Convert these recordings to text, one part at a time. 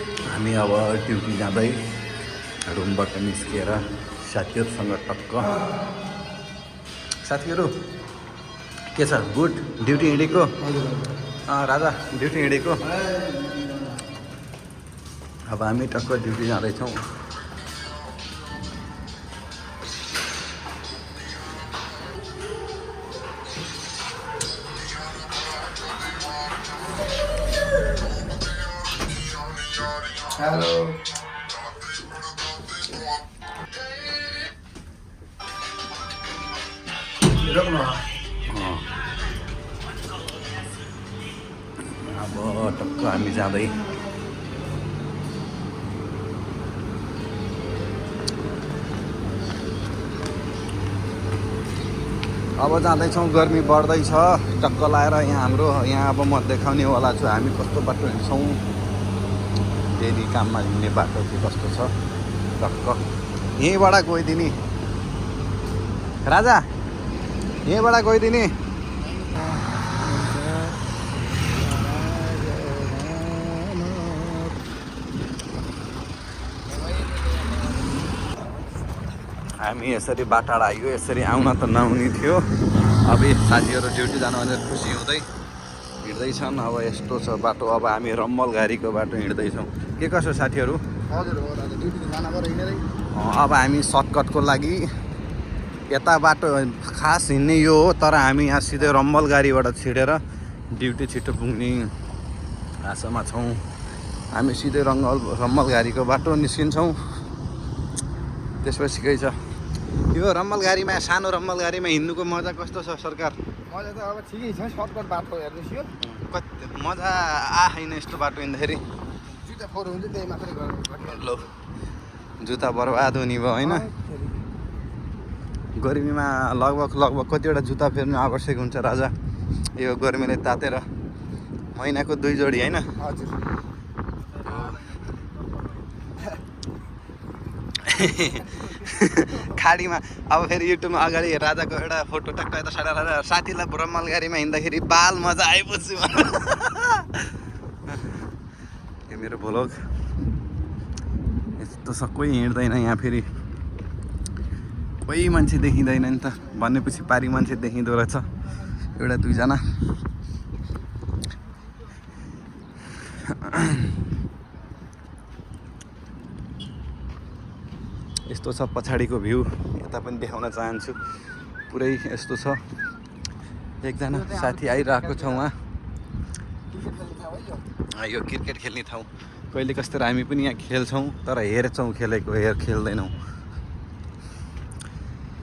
हामी अब ड्युटी जाँदै रुमबाट निस्किएर साथीहरूसँग टक्क। साथीहरू के छ? गुड ड्युटी हिँडेको? राजा ड्युटी हिँडेको? अब हामी टक्क ड्युटी जाँदैछौँ। हेलो अब टक्क हामी जाँदै अब जाँदैछौँ। गर्मी बढ्दैछ टक्क लाएर यहाँ अब म देखाउनेवाला छु हामी कस्तो बाटो हिँड्छौँ। डेली काममा हिँड्ने बाटो चाहिँ कस्तो छ। टक्क यहीँबाट गइदिने राजा, यहीँबाट गइदिने। हामी यसरी बाटाड आयो, यसरी आउन त नहुने थियो। अब साथीहरू ड्युटी जानु भनेर खुसी हुँदै हिँड्दैछन्। अब यस्तो छ बाटो। अब हामी रम्मल घारीको बाटो हिँड्दैछौँ। के कसो साथीहरू? हजुर हो दाजु, ड्युटी जान पर्यो हिँडेरै। अब हामी सर्टकटको लागि यता बाटो खास हिँड्ने यो हो, तर हामी यहाँ सिधै रम्मल गाडीबाट छिडेर ड्युटी छिटो पुग्ने आशामा छौँ। हामी सिधै रम्मल गाडीको बाटो निस्किन्छौँ। त्यसपछि छ यो रम्मल गाडीमा, सानो रम्मल गाडीमा हिँड्नुको मजा कस्तो छ सरकार? मजा त अब ठिकै छ, सर्टकट बाटो हेर्नुहोस् यो। कति मजा आएन यस्तो बाटो हिँड्दाखेरि। जुत्ता फोहोर हुन्छ त्यही मात्रै गर्नु। लो जुत्ता बर्बाद हुने भयो होइन? गर्मीमा लगभग कतिवटा जुत्ता फेर्नु आवश्यक हुन्छ राजा। यो गर्मीले तातेर महिनाको 2 जोडी होइन? हजुर। खाडीमा अब फेरि युट्युबमा अगाडि राजाको एउटा फोटो टक्क यता साडा राजा साथीलाई रम्मल गाडीमा हिँड्दाखेरि बाल मजा आएपछि यो मेरो भ्लग यस्तो छ। कोही हिँड्दैन यहाँ, फेरि कोही मान्छे देखिँदैन नि त। भनेपछि पारी मान्छे देखिँदो रहेछ, एउटा दुईजना। यस्तो छ पछाडिको भ्यू, यता पनि देखाउन चाहन्छु। पुरै यस्तो छ। एकजना साथी आइरहेको छ उहाँ। यो क्रिकेट खेल्ने ठाउँ। कहिले कस्तो हामी पनि यहाँ खेल्छौँ, तर हेर्छौँ खेलेको, खेल्दैनौँ।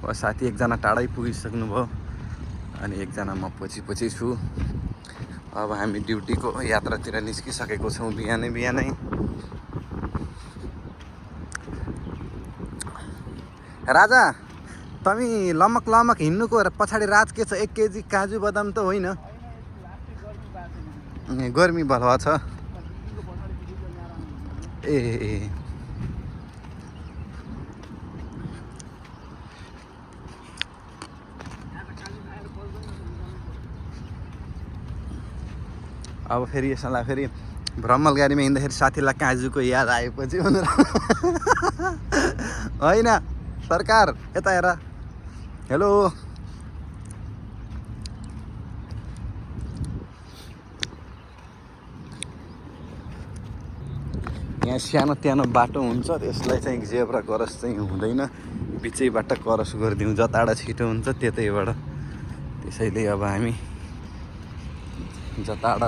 अब साथी एकजना टाढै पुगिसक्नु भयो अनि एकजना म पछि छु। अब हामी ड्युटीको यात्रातिर निस्किसकेको छौँ बिहानै। राजा तमी लमक हिँड्नुको पछाडि राज के छ? 1 केजी काजु बदाम त होइन? गर्मी भल छ। ए अब फेरि यसलाई फेरि रम्मल गाडीमा हिँड्दाखेरि साथीलाई काजुको याद आएपछि भनेर होइन सरकार यता हेर। हेलो यहाँ सानो त्यानो बाटो हुन्छ, त्यसलाई चाहिँ जेब्रा क्रस चाहिँ हुँदैन, बिचैबाट क्रस गरिदिउँ। जताबाट छिटो हुन्छ त्यतैबाट। त्यसैले अब हामी जताबाट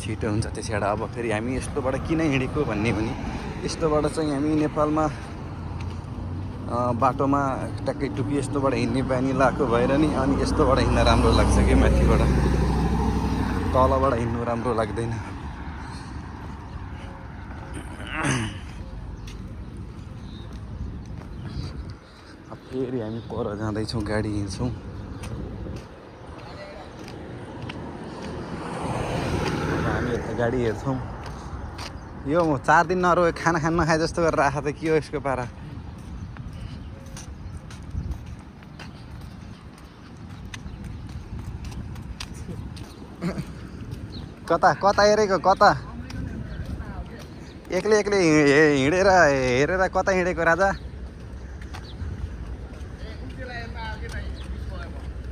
छिटो हुन्छ त्यसैबाट अब फेरि हामी यस्तोबाट किन हिँडेको भन्ने भने यस्तोबाट चाहिँ हामी नेपालमा बाटोमा टक्कै टुकी यस्तोबाट हिँड्ने बानी लगाएको भएर नि, अनि यस्तोबाट हिँड्न राम्रो लाग्छ कि माथिबाट, तलबाट हिँड्नु राम्रो लाग्दैन। फेरि हामी पर जाँदैछौँ, गाडी हिँड्छौँ। हामी यता गाडी हेर्छौँ। यो 4 दिन नरोए खाना नखाए जस्तो गरेर राख त के हो यसको पारा? कता हेरेको? कता एक्लै एक्लै हिँडेर हेरेर कता हिँडेको राजा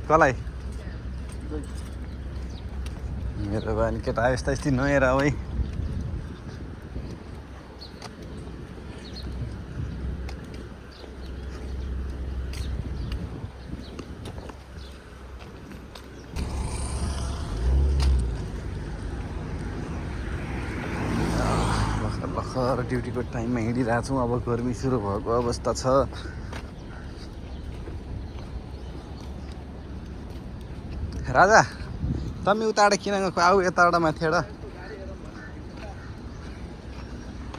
कसलाई मेरो भयो भने केटा यस्ता यस्तै नहेर है भर्खर ड्युटीको टाइममा हिँडिरहेको छौँ अब गर्मी सुरु भएको अवस्था छ राजा तमी उताबाट किन गएको आऊ यताबाट माथिबाट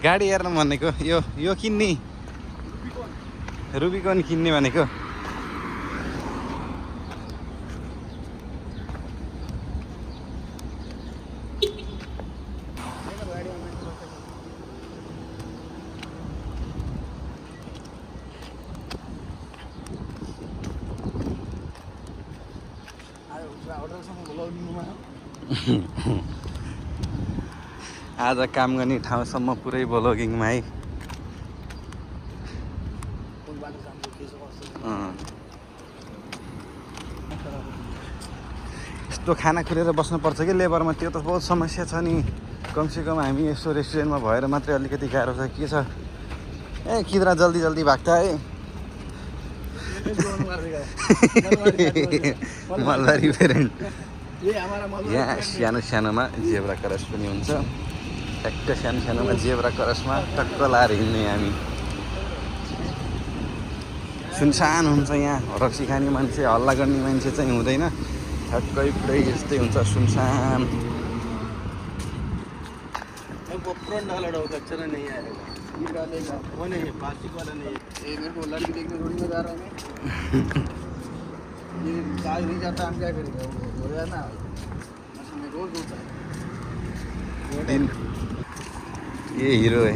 गाडी हेर्न भनेको यो किन्ने रुबिकन किन्ने भनेको आज काम गर्ने ठाउँसम्म पुरै ब्लगिङमा है यस्तो खाना खुलेर बस्नुपर्छ कि लेबरमा त्यो त बहुत समस्या छ नि कमसेकम हामी यसो रेस्टुरेन्टमा भएर मात्रै अलिकति गाह्रो छ के छ ए किद्रा जल्दी जल्दी भाग्छ है मलबारी पेरेन्ट यहाँ सानो सानोमा जेब्रा क्रस पनि हुन्छ ट्याक्क सानो सानोमा जेब्रा क्रसमा टक्क लाएर हिँड्ने हामी सुनसान हुन्छ यहाँ रक्सी खाने मान्छे हल्ला गर्ने मान्छे चाहिँ हुँदैन ठक्कै पुरै यस्तै हुन्छ सुनसान मेरे को लड़की देखने रोड में जा रहा हूँ ये चार्ज नहीं जाता हम क्या करेंगे हो गया ना मैं रोज होता है दिन ये हीरो है